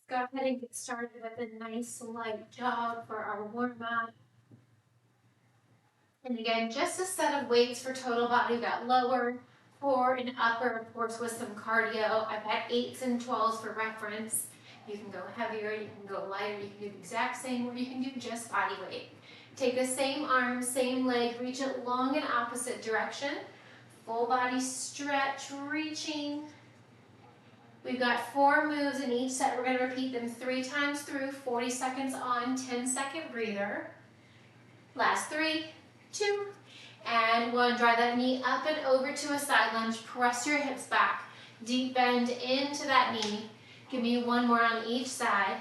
Go ahead and get started with a nice light jog for our warm-up. And again, just a set of weights for total body. We've got lower, core, and upper, of course, with some cardio. I've got 8s and 12s for reference. You can go heavier, you can go lighter, you can do the exact same, or you can do just body weight. Take the same arm, same leg, reach it long in opposite direction. Full body stretch, reaching. We've got 4 moves in each set. We're going to repeat them 3 times through, 40 seconds on, 10-second breather. Last 3, 2, and 1. Drive that knee up and over to a side lunge. Press your hips back. Deep bend into that knee. Give me 1 more on each side.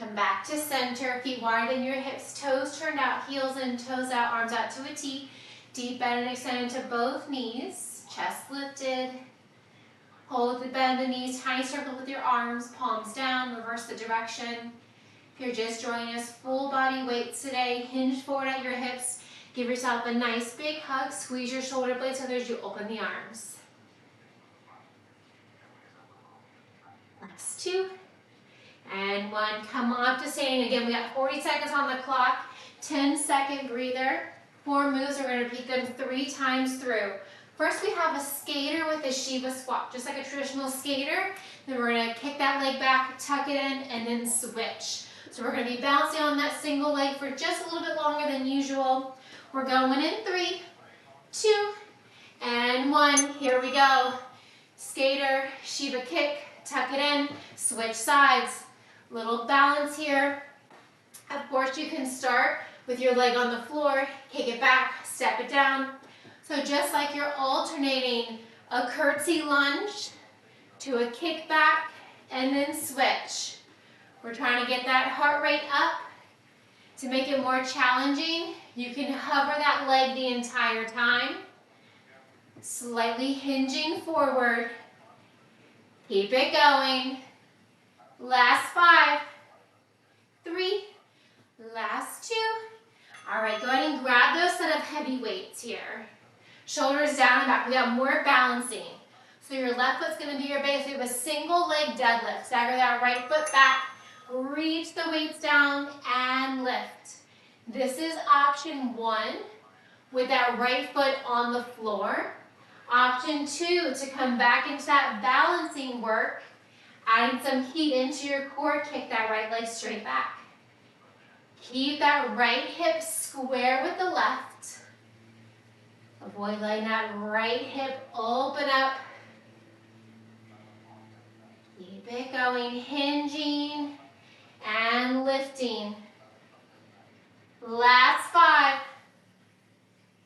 Come back to center. Feet widen your hips, toes turned out, heels in, toes out, arms out to a T. Deep bend and extend into both knees. Chest lifted. Hold the bend the knees, tiny circle with your arms, palms down, reverse the direction. If you're just joining us, full body weights today. Hinge forward at your hips. Give yourself a nice big hug. Squeeze your shoulder blades so as you open the arms. Last 2. And 1. Come off to standing. Again, we got 40 seconds on the clock. 10-second breather. 4 moves. We're going to repeat them 3 times through. First, we have a skater with a Shiva squat, just like a traditional skater. Then we're going to kick that leg back, tuck it in, and then switch. So we're going to be bouncing on that single leg for just a little bit longer than usual. We're going in 3, 2, and 1. Here we go. Skater, Shiva kick, tuck it in, switch sides. Little balance here. Of course, you can start with your leg on the floor, kick it back, step it down. So just like you're alternating a curtsy lunge to a kick back and then switch. We're trying to get that heart rate up. To make it more challenging, you can hover that leg the entire time. Slightly hinging forward. Keep it going. Last 5, 3, last 2. All right, go ahead and grab those set of heavy weights here. Shoulders down and back. We got more balancing. So your left foot's going to be your base. We have a single leg deadlift. Stagger that right foot back. Reach the weights down and lift. This is option 1 with that right foot on the floor. Option 2 to come back into that balancing work. Adding some heat into your core. Kick that right leg straight back. Keep that right hip square with the left. Avoid letting that right hip open up. Keep it going, hinging and lifting. Last 5.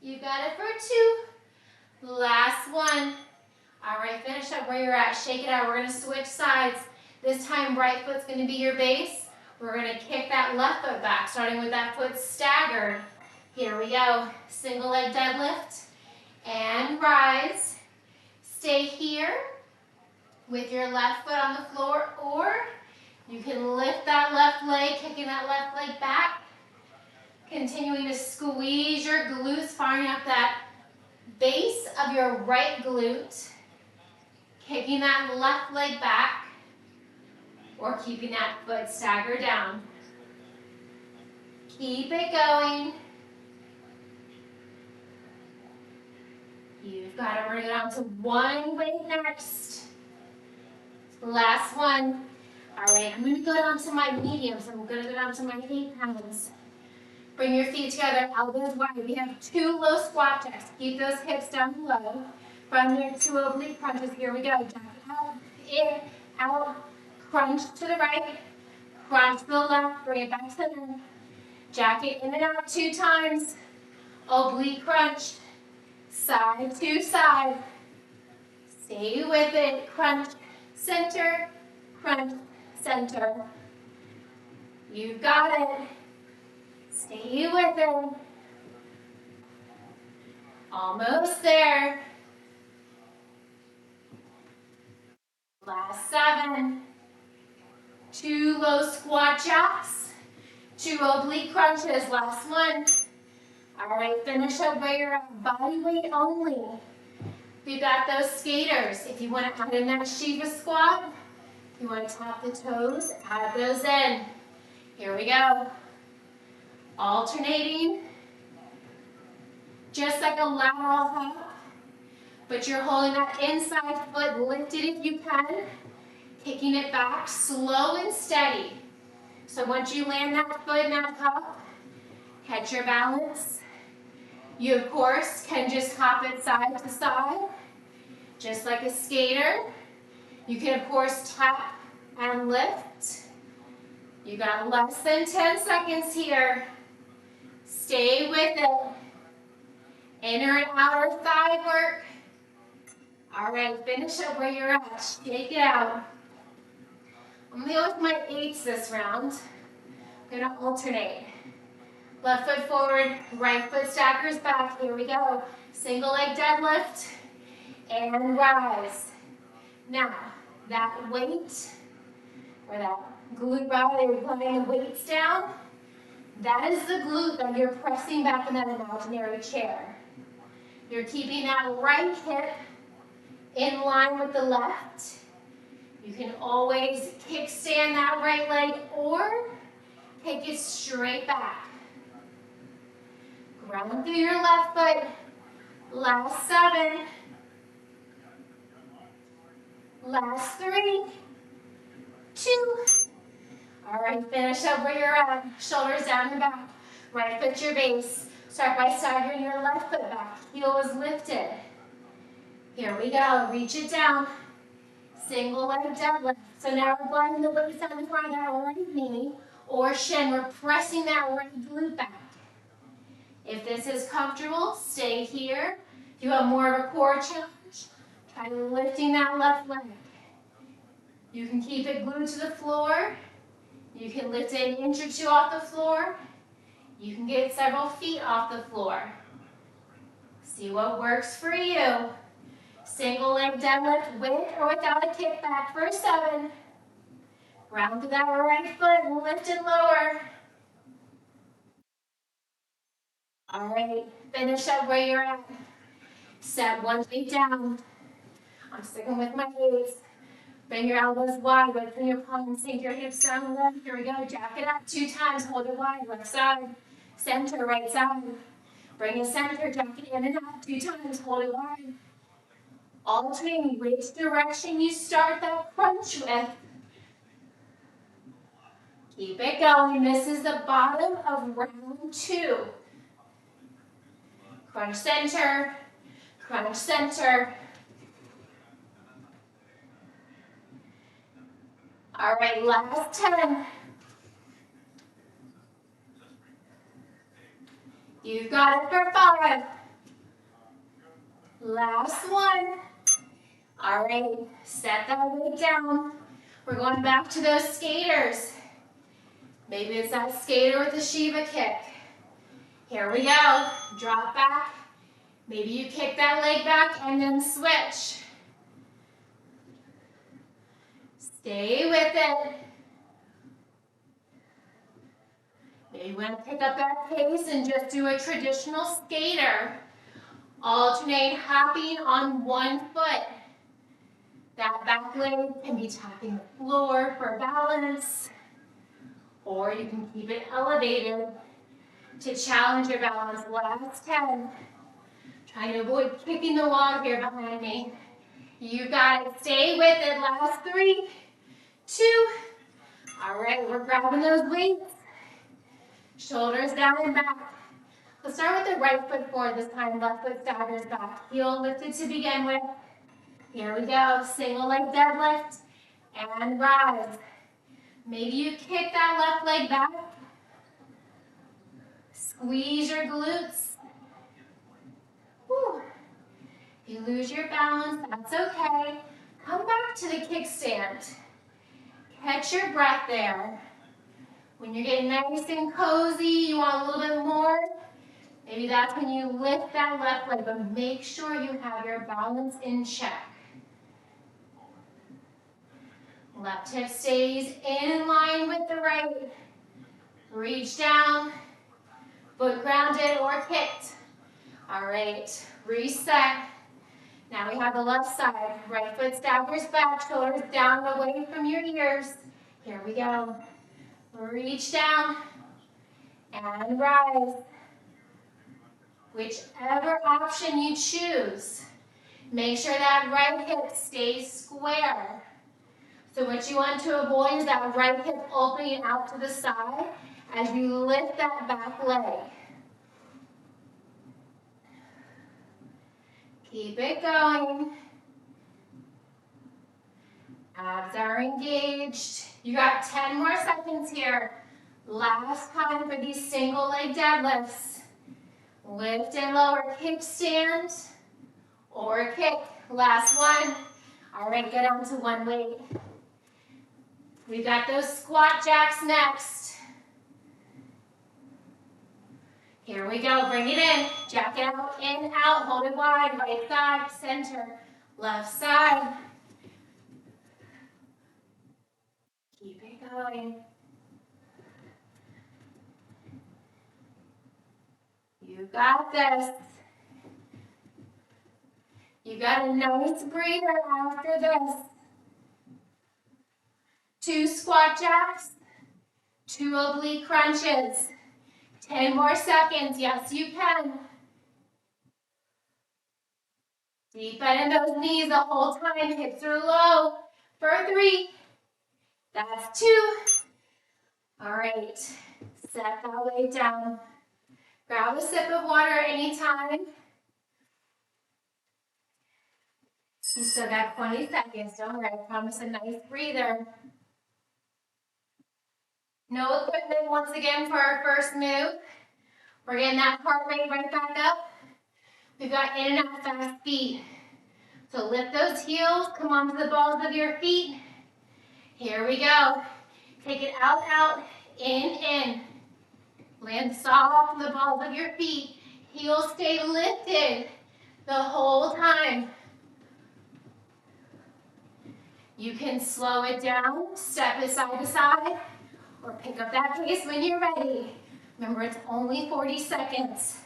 You got it for 2. Last 1. All right, finish up where you're at. Shake it out. We're going to switch sides. This time, right foot's going to be your base. We're going to kick that left foot back, starting with that foot staggered. Here we go. Single leg deadlift. And rise. Stay here with your left foot on the floor, or you can lift that left leg, kicking that left leg back. Continuing to squeeze your glutes, firing up that base of your right glute. Kicking that left leg back, or keeping that foot staggered down. Keep it going. You've got it. We're going to go down to 1 weight next. Last 1. All right, I'm going to go down to my mediums. I'm going to go down to my 8 pounds. Bring your feet together, elbows wide. We have 2 low squat checks. Keep those hips down low. From there, 2 oblique crunches. Here we go. Jack it out, in, out. Crunch to the right. Crunch to the left. Bring it back center. Jack it in and out 2 times. Oblique crunch. Side to side. Stay with it. Crunch, center, crunch, center. You've got it. Stay with it. Almost there. Last 7. 2 low squat jacks. 2 oblique crunches. Last 1. All right, finish up where you're at. Body weight only. We've got those skaters. If you want to add in that Shiva squat, if you want to tap the toes, add those in. Here we go. Alternating, just like a lateral hop, but you're holding that inside foot lifted if you can, kicking it back slow and steady. So once you land that foot in that hop, catch your balance. You, of course, can just hop it side to side, just like a skater. You can, of course, tap and lift. You got less than 10 seconds here. Stay with it. Inner and outer thigh work. All right, finish up where you're at. Shake it out. I'm going to go with my 8s this round. I'm going to alternate. Left foot forward, right foot staggers back. Here we go. Single leg deadlift and rise. Now, that weight, or that glute bar, they were putting the weights down. That is the glute that you're pressing back in that imaginary chair. You're keeping that right hip in line with the left. You can always kickstand that right leg or take it straight back. Ground through your left foot. Last 7. Last 3. 2. All right, finish up where you're at. Shoulders down and back. Right foot your base. Start by staggering your left foot back. Heel is lifted. Here we go. Reach it down. Single leg deadlift. So now we're blending the weights on the front of that right knee or shin. We're pressing that right glute back. If this is comfortable, stay here. If you have more of a core challenge, try lifting that left leg. You can keep it glued to the floor. You can lift it an inch or 2 off the floor. You can get several feet off the floor. See what works for you. Single leg deadlift with or without a kickback for 7. Ground to that right foot, lift and lower. All right, finish up where you're at. Set one leg down. I'm sticking with my knees. Bring your elbows wide, open your palms, sink your hips down low. Here we go, jack it up 2 times, hold it wide, left side, center, right side. Bring it center, jack it in and out 2 times, hold it wide. Alternating which direction you start that crunch with. Keep it going. This is the bottom of round 2. Crunch center, crunch center. All right, last 10. You've got it for 5. Last 1. All right, set that weight down. We're going back to those skaters. Maybe it's that skater with the Shiva kick. Here we go. Drop back. Maybe you kick that leg back and then switch. Stay with it. Maybe you want to pick up that pace and just do a traditional skater. Alternate hopping on one foot. That back leg can be tapping the floor for balance, or you can keep it elevated to challenge your balance. Last 10. Trying to avoid kicking the wall here behind me. You got it. Stay with it. Last 3, 2. All right, we're grabbing those weights. Shoulders down and back. Let's start with the right foot forward this time. Left foot staggers back. Heel lifted to begin with. Here we go. Single leg deadlift and rise. Maybe you kick that left leg back. Squeeze your glutes. Whew. If you lose your balance, that's okay. Come back to the kickstand. Catch your breath there. When you're getting nice and cozy, you want a little bit more, maybe that's when you lift that left leg, but make sure you have your balance in check. Left hip stays in line with the right. Reach down, foot grounded or kicked. All right, reset. Now we have the left side. Right foot staggers back, shoulders down away from your ears. Here we go. Reach down and rise. Whichever option you choose, make sure that right hip stays square. So what you want to avoid is that right hip opening out to the side as you lift that back leg. Keep it going. Abs are engaged. You got 10 more seconds here. Last time for these single leg deadlifts. Lift and lower, kickstand or kick. Last one. All right, go down to one weight. We've got those squat jacks next. Here we go, bring it in. Jack it out, in, out, hold it wide. Right side, center, left side. Keep it going. You got this. You got a nice breather after this. 2 squat jacks, 2 oblique crunches. 10 more seconds. Yes, you can. Deep bend in those knees the whole time. Hips are low. For 3. That's 2. All right. Set that weight down. Grab a sip of water anytime. You still got 20 seconds. Don't worry. I promise a nice breather. No equipment once again for our first move. We're getting that heart rate right back up. We've got in and out fast feet. So lift those heels, come onto the balls of your feet. Here we go. Take it out, out, in. Land soft on the balls of your feet. Heels stay lifted the whole time. You can slow it down, step it side to side, or pick up that pace when you're ready. Remember, it's only 40 seconds.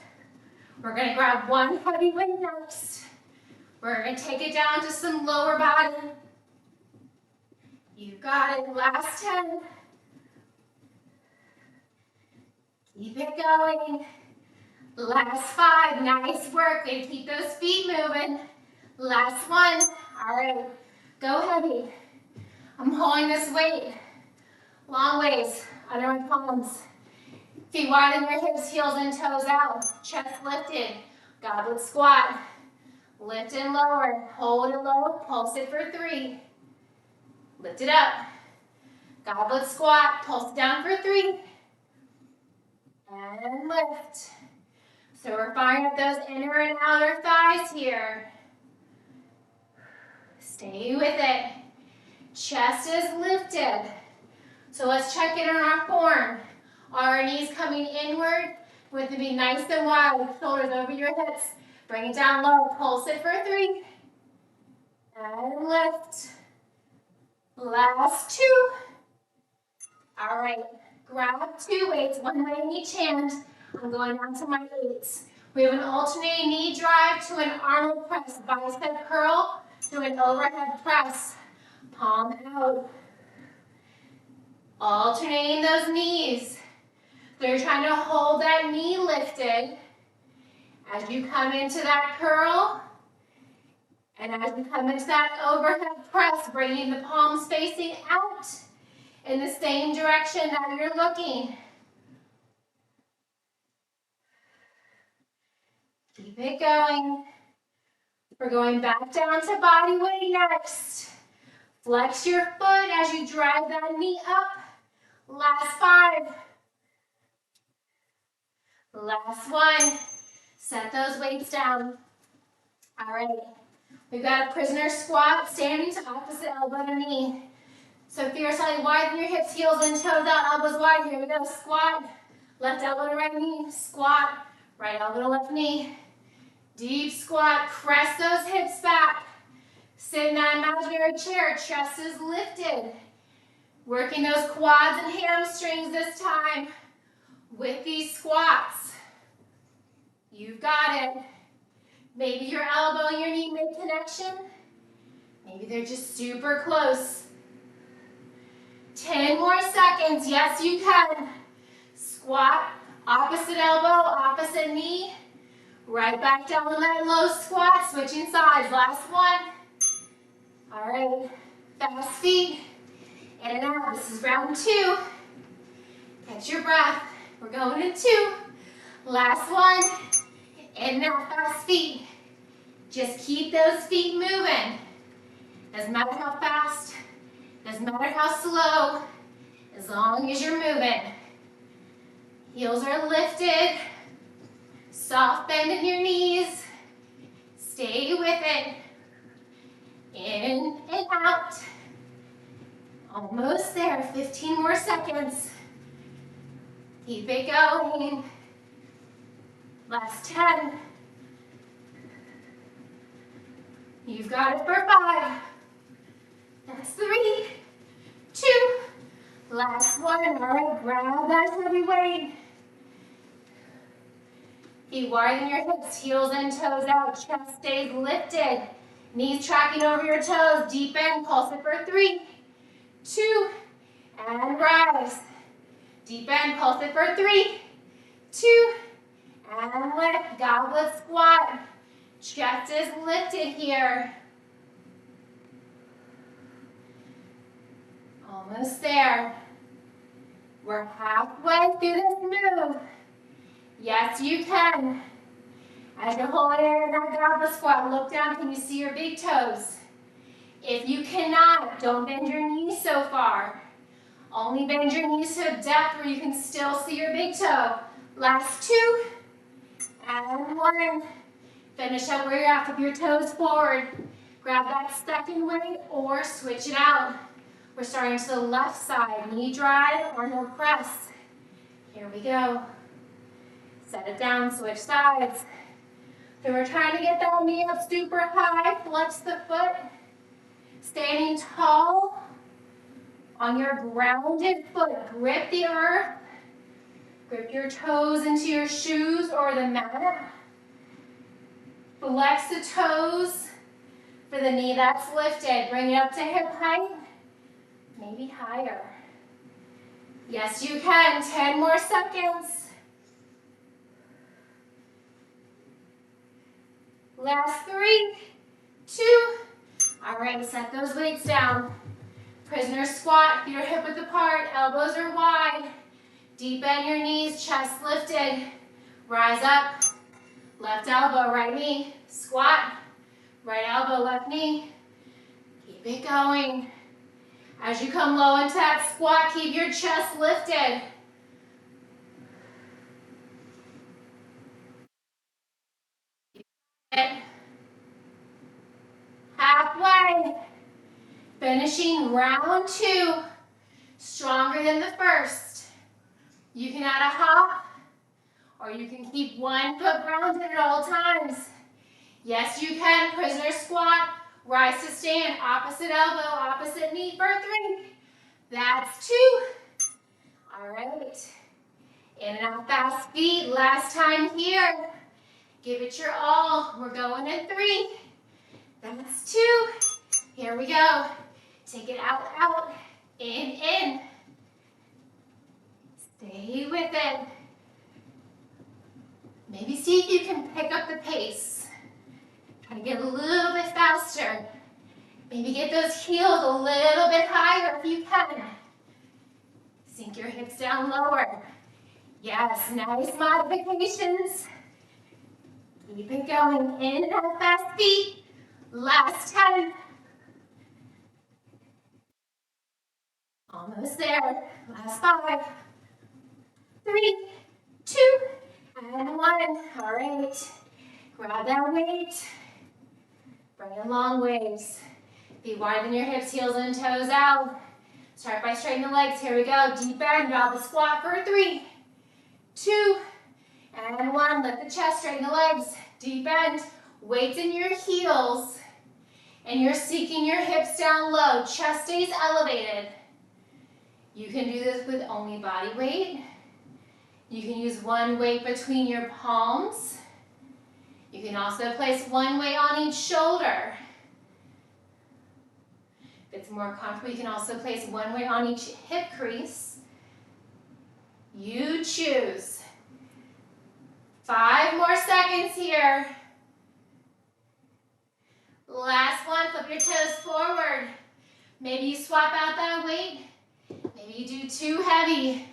We're gonna grab one heavy weight next. We're gonna take it down to some lower body. You got it, last 10. Keep it going. Last 5, nice work. Way to keep those feet moving. Last 1, all right, go heavy. I'm holding this weight. Long ways, under my palms. Feet wide in your hips, heels and toes out. Chest lifted, goblet squat. Lift and lower, hold it low, pulse it for 3. Lift it up. Goblet squat, pulse it down for 3. And lift. So we're firing up those inner and outer thighs here. Stay with it. Chest is lifted. So let's check in on our form. Our knees coming inward. With it be nice and wide. Shoulders over your hips. Bring it down low. Pulse it for 3. And lift. Last 2. All right. Grab 2 weights, 1 weight in each hand. I'm going down to my 8s. We have an alternating knee drive to an Arnold press. Bicep curl to an overhead press. Palm out. Alternating those knees. So you're trying to hold that knee lifted as you come into that curl. And as you come into that overhead press, bringing the palms facing out in the same direction that you're looking. Keep it going. We're going back down to body weight next. Flex your foot as you drive that knee up. Last 5. Last 1. Set those weights down. All right. We've got a prisoner squat, standing to opposite elbow to knee. So if you're slightly widen your hips, heels and toes out, elbows wide. Here we go. Squat, left elbow to right knee. Squat, right elbow to left knee. Deep squat, press those hips back. Sit in that imaginary chair, chest is lifted. Working those quads and hamstrings this time with these squats. You've got it. Maybe your elbow and your knee may connect Maybe they're just super close. 10 more seconds. Yes, you can. Squat, opposite elbow, opposite knee. Right back down on that low squat, switching sides. Last one. All right, fast feet, in and out. This is round 2. Catch your breath. We're going in 2. Last one, in and out, fast feet. Just keep those feet moving. Doesn't matter how fast, doesn't matter how slow, as long as you're moving. Heels are lifted. Soft bend in your knees. Stay with it. In and out. Almost there. 15 more seconds. Keep it going. Last 10. You've got it for 5. That's 3, 2. Last one. All right, grab that heavy weight. Feet widen your hips, heels and toes out, chest stays lifted. Knees tracking over your toes, deep bend, pulse it for 3, 2, and rise. Deep bend, pulse it for 3, 2, and lift. Goblet squat. Chest is lifted here. Almost there. We're halfway through this move. Yes, you can. As you're holding in that goblet squat, look down. Can you see your big toes? If you cannot, don't bend your knees so far. Only bend your knees to a depth where you can still see your big toe. Last 2, and 1. Finish up where you're at with your toes forward. Grab that second weight or switch it out. We're starting to the left side, knee drive or no press. Here we go. Set it down, switch sides. So we're trying to get that knee up super high, flex the foot. Standing tall on your grounded foot. Grip the earth. Grip your toes into your shoes or the mat. Flex the toes for the knee that's lifted. Bring it up to hip height, maybe higher. Yes, you can. 10 more seconds. Last 3, 2. All right, set those weights down. Prisoner squat, feet are hip width apart, elbows are wide. Deep bend your knees, chest lifted. Rise up. Left elbow, right knee. Squat. Right elbow, left knee. Keep it going. As you come low into that squat, keep your chest lifted. Halfway. Finishing round 2. Stronger than the first. You can add a hop, or you can keep one foot grounded at all times. Yes, you can. Prisoner squat. Rise to stand. Opposite elbow, opposite knee for 3. That's 2. All right. In and out fast feet. Last time here. Give it your all. We're going in 3. That's 2. Here we go. Take it out, out. In. Stay with it. Maybe see if you can pick up the pace. Try to get a little bit faster. Maybe get those heels a little bit higher if you can. Sink your hips down lower. Yes, nice modifications. Keep it going. In and out fast feet. Last 10. Almost there. Last 5. 3, 2, and 1. All right. Grab that weight. Bring in long waves. Feet widen your hips, heels and toes out. Start by straightening the legs. Here we go. Deep bend. Grab the squat for 3, 2, and 1. Lift the chest, straighten the legs. Deep bend. Weights in your heels. And you're sinking your hips down low. Chest stays elevated. You can do this with only body weight. You can use one weight between your palms. You can also place one weight on each shoulder. If it's more comfortable, you can also place one weight on each hip crease. You choose. 5 more seconds here. Last one, flip your toes forward. Maybe you swap out that weight. Maybe you do too heavy.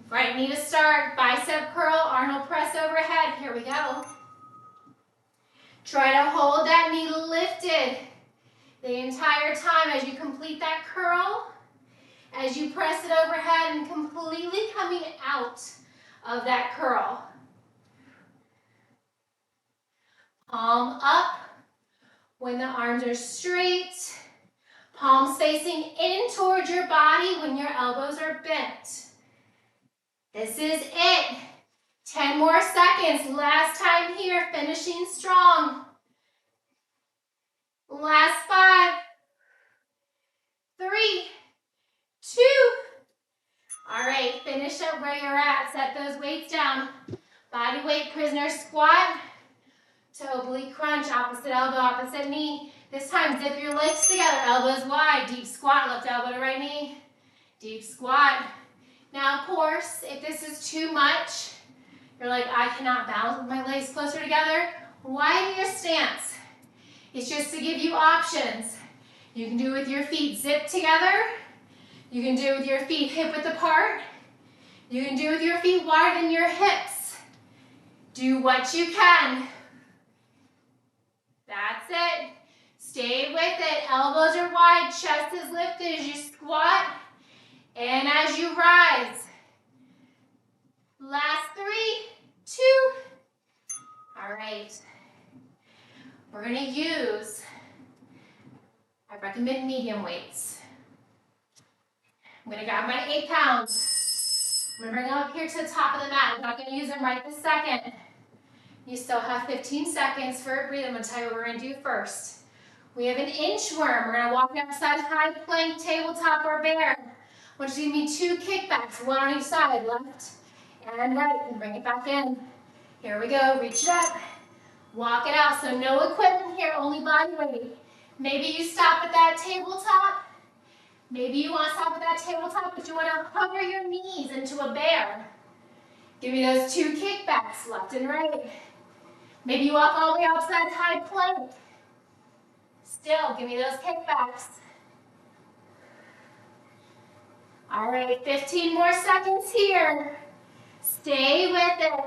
Right knee to start, bicep curl, Arnold press overhead. Here we go. Try to hold that knee lifted the entire time as you complete that curl, as you press it overhead and completely coming out of that curl. Palm up when the arms are straight. Palms facing in towards your body when your elbows are bent. This is it. 10 more seconds. Last time here, finishing strong. Last 5, 3, 2. All right, finish up where you're at. Set those weights down. Body weight, prisoner squat. Toe oblique crunch, opposite elbow, opposite knee. This time, zip your legs together, elbows wide. Deep squat, left elbow to right knee. Deep squat. Now, of course, if this is too much, you're like, I cannot balance with my legs closer together, widen your stance. It's just to give you options. You can do it with your feet zipped together. You can do it with your feet hip width apart. You can do it with your feet wider than your hips. Do what you can. That's it. Stay with it. Elbows are wide, chest is lifted as you squat and as you rise. Last 3, 2. All right. We're going to use, I recommend medium weights. I'm going to grab my 8 pounds. I'm going to bring them up here to the top of the mat. I'm not going to use them right this second. You still have 15 seconds for a breathe. I'm going to tell you what we're going to do first. We have an inchworm. We're going to walk outside high plank, tabletop, or bear. I want you to give me 2 kickbacks, one on each side, left and right, and bring it back in. Here we go. Reach it up. Walk it out. So no equipment here, only body weight. Maybe you stop at that tabletop. Maybe you want to stop at that tabletop, but you want to hover your knees into a bear. Give me those 2 kickbacks, left and right. Maybe you walk all the way outside high plank. Still, give me those kickbacks. All right, 15 more seconds here. Stay with it.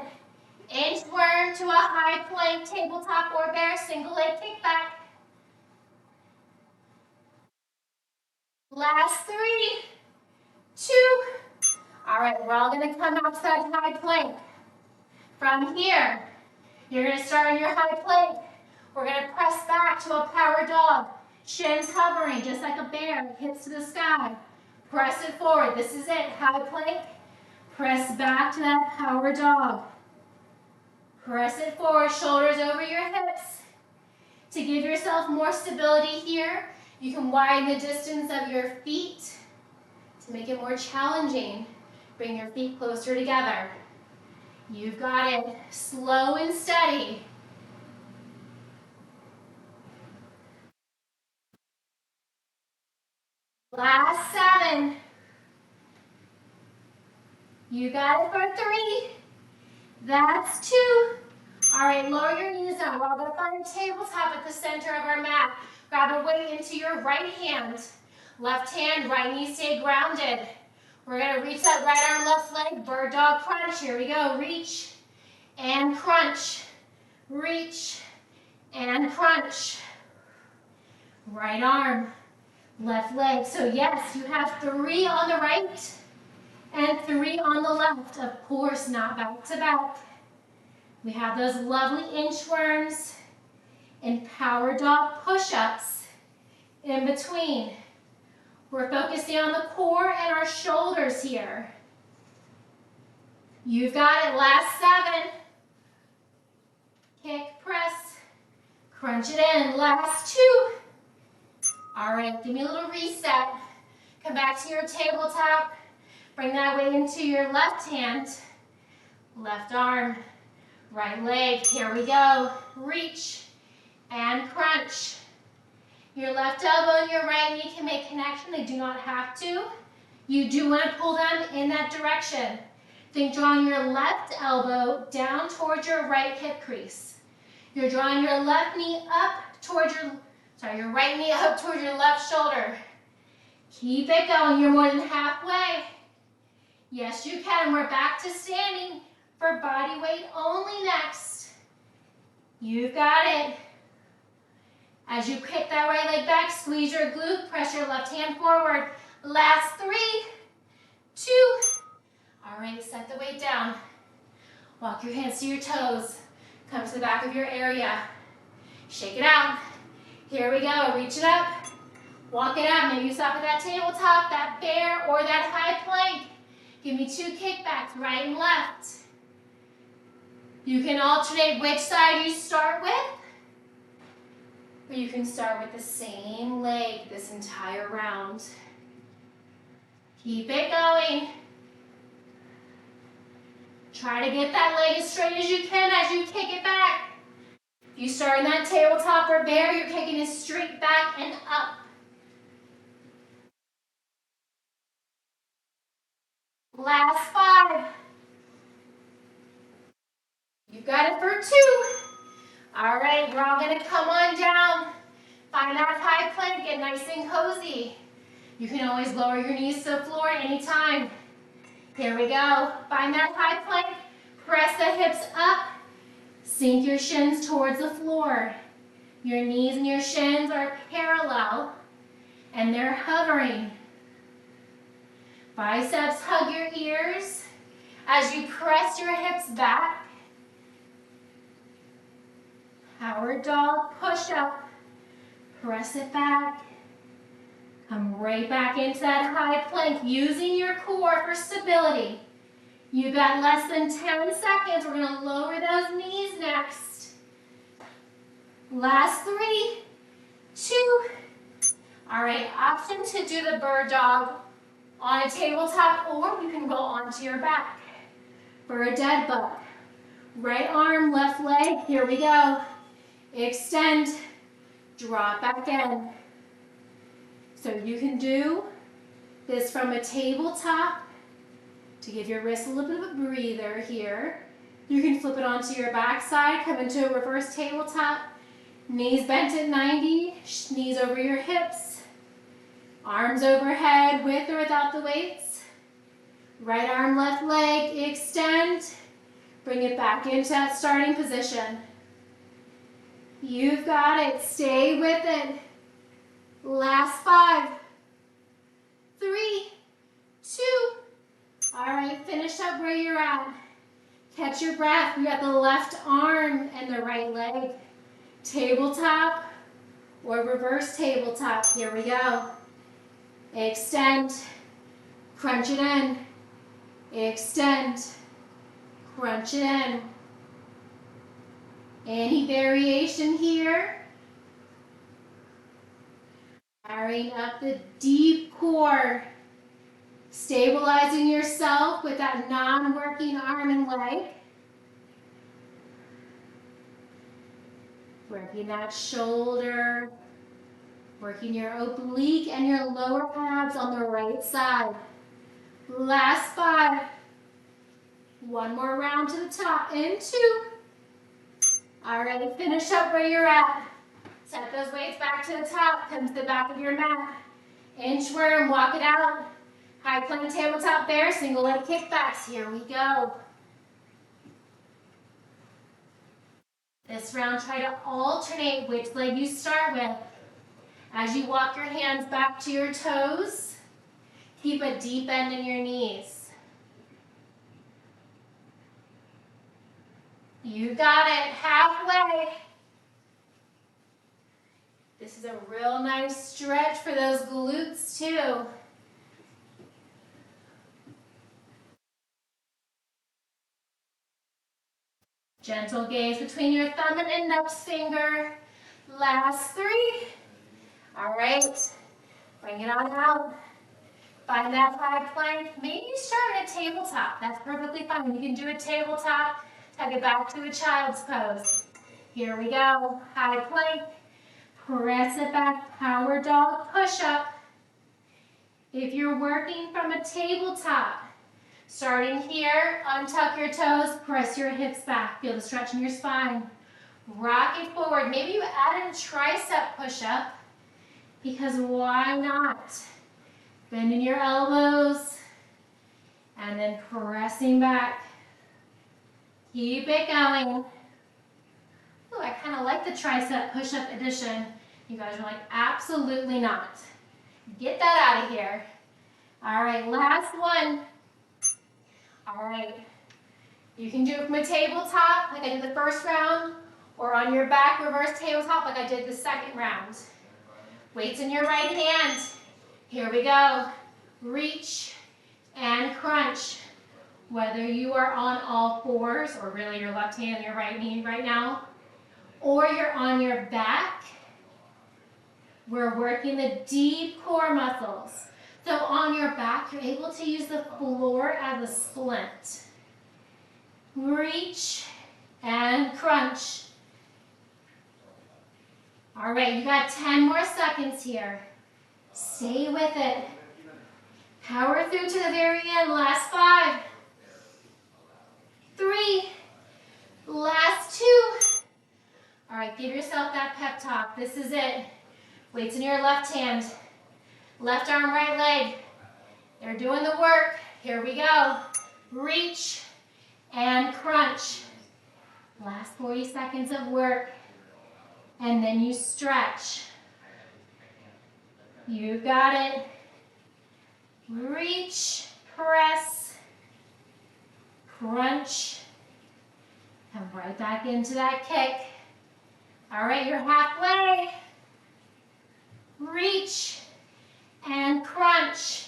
Inchworm to a high plank, tabletop, or bear, single leg kickback. Last 3, 2. All right, we're all going to come outside high plank. From here, you're going to start on your high plank. We're going to press back to a power dog. Shins hovering, just like a bear, hips to the sky. Press it forward. This is it, high plank. Press back to that power dog. Press it forward, shoulders over your hips. To give yourself more stability here, you can widen the distance of your feet to make it more challenging. Bring your feet closer together. You've got it. Slow and steady. Last 7. You got it for 3. That's 2. All right, lower your knees down. We're all going to find a tabletop at the center of our mat. Grab a weight into your right hand. Left hand, right knee stay grounded. We're going to reach that right arm, left leg, bird dog crunch. Here we go. Reach and crunch. Reach and crunch. Right arm, left leg. So yes, you have 3 on the right and 3 on the left. Of course, not back to back. We have those lovely inchworms and power dog push-ups in between. We're focusing on the core and our shoulders here. You've got it. Last 7. Kick, press, crunch it in. Last 2. All right, give me a little reset. Come back to your tabletop. Bring that weight into your left hand, left arm, right leg. Here we go. Reach and crunch. Your left elbow and your right knee can make connection. They do not have to. You do want to pull them in that direction. Think drawing your left elbow down towards your right hip crease. You're drawing your left knee up towards your right knee up towards your left shoulder. Keep it going. You're more than halfway. Yes, you can. We're back to standing for body weight only next. You've got it. As you kick that right leg back, squeeze your glute, press your left hand forward. Last 3, 2. All right, set the weight down. Walk your hands to your toes. Come to the back of your area. Shake it out. Here we go. Reach it up. Walk it up. Maybe you stop at that tabletop, that bear, or that high plank. Give me 2 kickbacks, right and left. You can alternate which side you start with, or you can start with the same leg this entire round. Keep it going. Try to get that leg as straight as you can as you kick it back. If you start in that tabletop or bear, you're kicking it straight back and up. Last 5. You've got it for 2. All right, we're all gonna come on down. Find that high plank, get nice and cozy. You can always lower your knees to the floor anytime. Here we go. Find that high plank, press the hips up, sink your shins towards the floor. Your knees and your shins are parallel, and they're hovering. Biceps hug your ears as you press your hips back. Power dog, push up, press it back. Come right back into that high plank, using your core for stability. You've got less than 10 seconds. We're gonna lower those knees next. Last 3, 2. All right, option to do the bird dog on a tabletop, or you can go onto your back for a dead bug. Right arm, left leg, here we go. Extend, drop back in. So you can do this from a tabletop to give your wrist a little bit of a breather here. You can flip it onto your back side, come into a reverse tabletop, knees bent at 90, knees over your hips, arms overhead with or without the weights. Right arm, left leg, extend, bring it back into that starting position. You've got it, stay with it. Last 5, 3, 2. All right, finish up where you're at. Catch your breath. We got the left arm and the right leg. Tabletop or reverse tabletop. Here we go. Extend, crunch it in. Extend, crunch it in. Any variation here? Firing up the deep core. Stabilizing yourself with that non-working arm and leg. Working that shoulder. Working your oblique and your lower abs on the right side. Last 5. One more round to the top. In 2. All right, finish up where you're at. Set those weights back to the top. Come to the back of your mat. Inchworm, walk it out. High plank tabletop bear, single leg kickbacks. Here we go. This round, try to alternate which leg you start with. As you walk your hands back to your toes, keep a deep bend in your knees. You got it, halfway. This is a real nice stretch for those glutes too. Gentle gaze between your thumb and index finger. Last 3. All right, bring it on out. Find that high plank. Maybe you start at a tabletop. That's perfectly fine. You can do a tabletop, tuck it back to a child's pose. Here we go. High plank. Press it back, power dog push-up. If you're working from a tabletop, starting here, untuck your toes, press your hips back. Feel the stretch in your spine. Rock it forward. Maybe you add in a tricep push-up, because why not? Bending your elbows and then pressing back. Keep it going. Oh, I kind of like the tricep push-up addition. You guys are like, absolutely not. Get that out of here. All right, last one. All right. You can do it from a tabletop, like I did the first round, or on your back, reverse tabletop, like I did the second round. Weights in your right hand. Here we go. Reach and crunch. Whether you are on all fours, or really your left hand and your right knee right now, or you're on your back, we're working the deep core muscles. So on your back, you're able to use the floor as a splint. Reach and crunch. All right, you got 10 more seconds here. Stay with it. Power through to the very end. Last 5, 3, last 2. All right, give yourself that pep talk. This is it. Weights in your left hand. Left arm, right leg. They're doing the work. Here we go. Reach and crunch. Last 40 seconds of work. And then you stretch. You got it. Reach, press, crunch. Come right back into that kick. All right, you're halfway. Reach and crunch.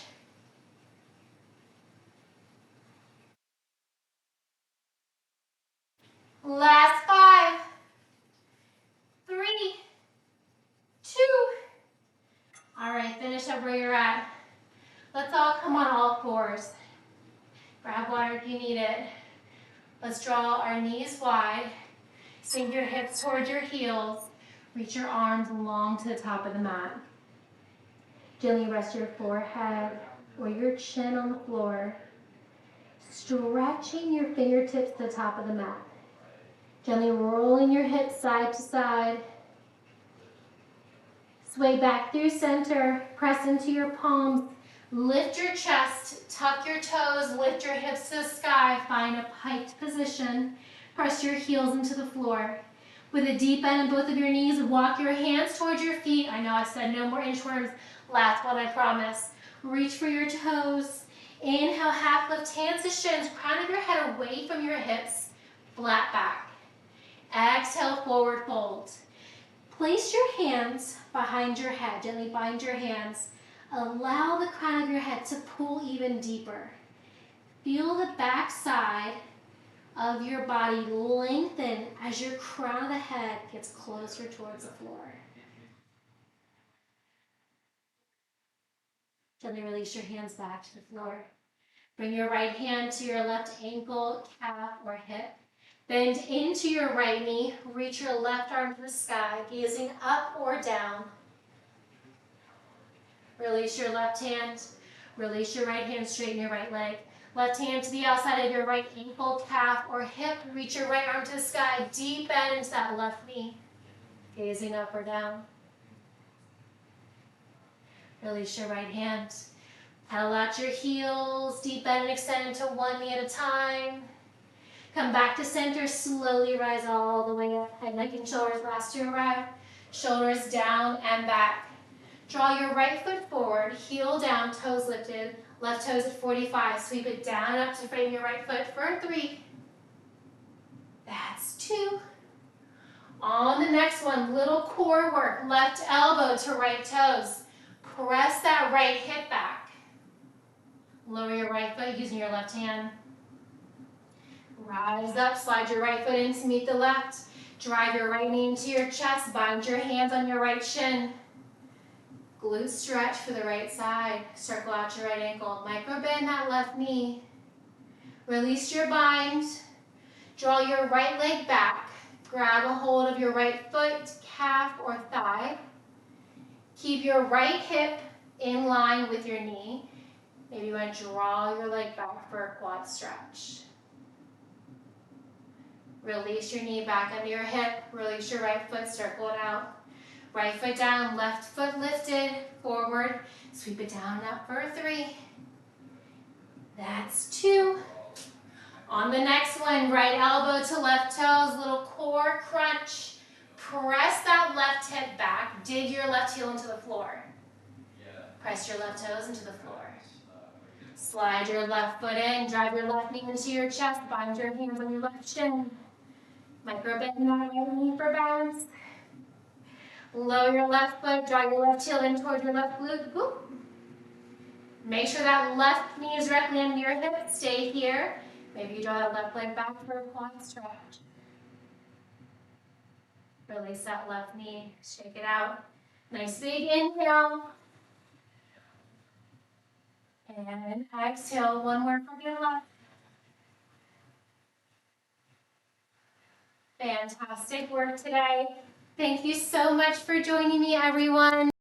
Last 5, 3, 2. All right, finish up where you're at. Let's all come on all fours. Grab water if you need it. Let's draw our knees wide. Sink your hips towards your heels. Reach your arms long to the top of the mat. Gently rest your forehead or your chin on the floor. Stretching your fingertips to the top of the mat. Gently rolling your hips side to side. Sway back through center. Press into your palms. Lift your chest. Tuck your toes. Lift your hips to the sky. Find a piked position. Press your heels into the floor. With a deep bend in both of your knees, walk your hands towards your feet. I know I said no more inchworms. Last one, I promise. Reach for your toes. Inhale, half lift, hands to shins. Crown of your head away from your hips. Flat back. Exhale, forward fold. Place your hands behind your head. Gently bind your hands. Allow the crown of your head to pull even deeper. Feel the back side of your body lengthen as your crown of the head gets closer towards the floor. Gently release your hands back to the floor. Bring your right hand to your left ankle, calf, or hip. Bend into your right knee. Reach your left arm to the sky, gazing up or down. Release your left hand. Release your right hand, straighten your right leg. Left hand to the outside of your right ankle, calf, or hip. Reach your right arm to the sky. Deep bend into that left knee. Gazing up or down. Release your right hand. Pedal out your heels. Deep bend and extend into one knee at a time. Come back to center. Slowly rise all the way up. Head, neck, and shoulders last to arrive. Shoulders down and back. Draw your right foot forward. Heel down, toes lifted. Left toes at 45. Sweep it down and up to frame your right foot for 3. That's 2. On the next one, little core work. Left elbow to right toes. Press that right hip back. Lower your right foot using your left hand. Rise up, slide your right foot in to meet the left. Drive your right knee into your chest. Bind your hands on your right shin. Glute stretch for the right side. Circle out your right ankle. Micro bend that left knee. Release your bind. Draw your right leg back. Grab a hold of your right foot, calf, or thigh. Keep your right hip in line with your knee. Maybe you want to draw your leg back for a quad stretch. Release your knee back under your hip. Release your right foot, circle it out. Right foot down, left foot lifted, forward. Sweep it down and up for a 3. That's 2. On the next one, right elbow to left toes, little core crunch. Press that left hip back. Dig your left heel into the floor. Press your left toes into the floor. Slide your left foot in, drive your left knee into your chest, bind your hands on your left shin. Micro bend that right knee for bounce. Lower your left foot, draw your left heel in toward your left glute. Whoop. Make sure that left knee is directly under your hip. Stay here. Maybe you draw that left leg back for a quad stretch. Release that left knee, shake it out. Nice big inhale. And exhale, one more from your left. Fantastic work today. Thank you so much for joining me, everyone.